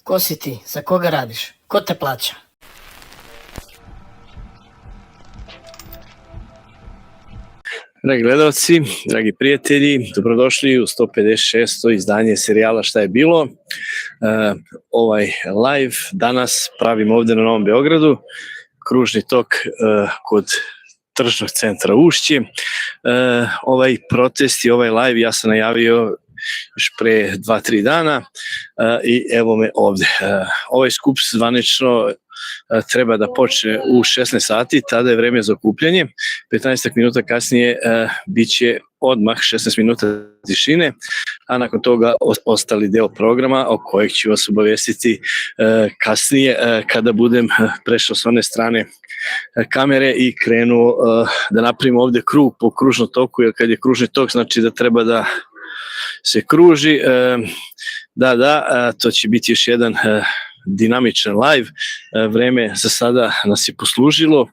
Ko si ti? Za koga radiš? Ko te plaća? Dragi gledalci, dragi prijatelji, dobrodošli u 156. izdanje serijala Šta je bilo. Ovaj live danas pravim ovde na Novom Beogradu, kružni tok kod tržnog centra Ušće. Ovaj protest i ovaj live ja sam najavio još pre 2-3 dana i evo me ovde. Ovaj skup zvanično treba da počne u 16 sati, tada je vreme za okupljanje, 15 minuta kasnije biće odmah 16 minuta tišine, a nakon toga ostali deo programa o kojeg ću vas obavestiti kasnije kada budem prešao s one strane kamere i krenuo da napravimo ovde krug po kružnom toku, jer kad je kružni tok znači da treba da se kruži. To će biti još jedan dinamičan live. Vreme za sada nas je poslužilo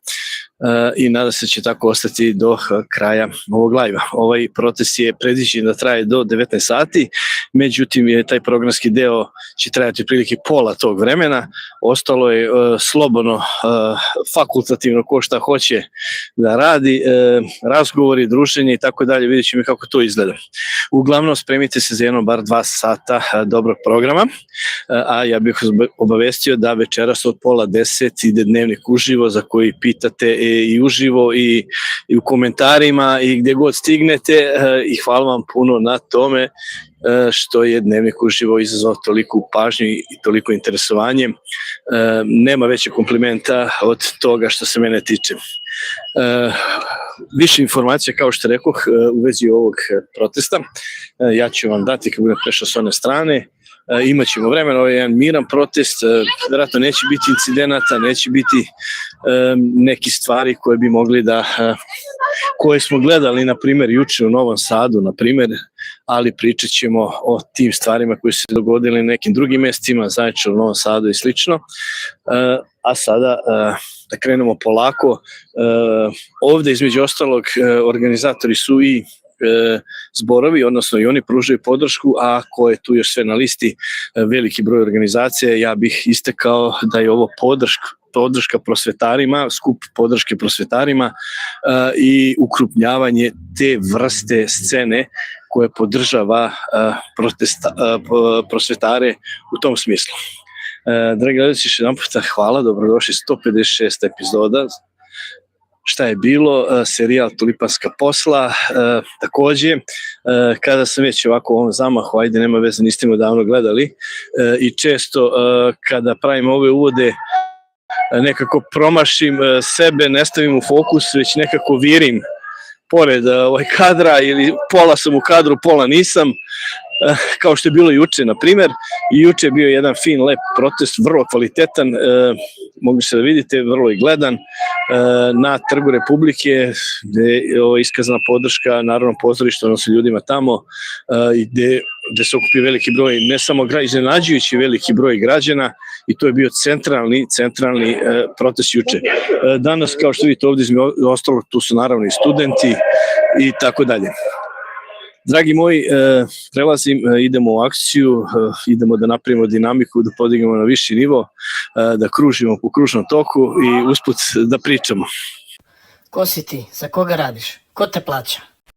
i nadam se da će tako ostati do kraja ovog live-a. Ovaj protest je predviđen da traje do 19 sati, međutim taj programski deo će trajati prilike pola tog vremena, ostalo je slobodno, fakultativno, ko šta hoće da radi, razgovori, druženje i tako dalje, vidjet ćemo kako to izgleda. Uglavnom spremite se za jedno bar 2 sata dobrog programa, a ja bih obavestio da večeras od pola 10 ide dnevnik uživo za koji pitate i uživo i u komentarima i gde god stignete i hvala vam puno na tome što je dnevnik uživo izazvao toliku pažnju i toliko interesovanje. Nema veće komplimenta od toga što se mene tiče. Više informacija, kao što rekoh, u vezi ovog protesta ja ću vam dati kad budem prešao s one strane. Imaćemo vremena, ovo je jedan miran protest, vjerojatno neće biti incidenata, neće biti neki stvari koje bi mogli koje smo gledali, na primjer, juče u Novom Sadu, na primjer, ali pričat ćemo o tim stvarima koji se dogodili na nekim drugim mestima, znači u Novom Sadu i slično. A sada da krenemo polako. Ovde između ostalog organizatori su i zborovi, odnosno i oni pružaju podršku, a ko je tu još sve na listi, veliki broj organizacija. Ja bih istakao da je ovo podrška prosvetarima, skup podrške prosvetarima i ukrupnjavanje te vrste scene koje podržava prosvetare u tom smislu. Dragi gledalci, još jedan puta hvala, dobrodošli 156. epizoda Šta je bilo, serijal Tulipanska posla. Takođe, kada sam već ovako u ovom zamahu, ajde nema veze, niste me davno gledali, i često kada pravim ove uvode nekako promašim sebe, ne stavim u fokus, već nekako virim pored kadra ili pola sam u kadru, pola nisam, kao što je bilo juče, na primer. I juče je bio jedan fin, lep protest, vrlo kvalitetan, mogli se da vidite, vrlo i gledan, na Trgu Republike, gde je iskazana podrška Narodnom pozorištu, odnosno ljudima tamo, i gde se okupi veliki broj, ne samo iznenađujući veliki broj građana, i to je bio centralni protest juče. Danas, kao što vidite ovdje između ostalog, tu su naravno i studenti i tako dalje. Dragi moji, prelazim, idemo u akciju, idemo da napravimo dinamiku, da podignemo na viši nivo, da kružimo po kružnom toku i usput da pričamo. Ko si ti? Za koga radiš? Ko te plaća?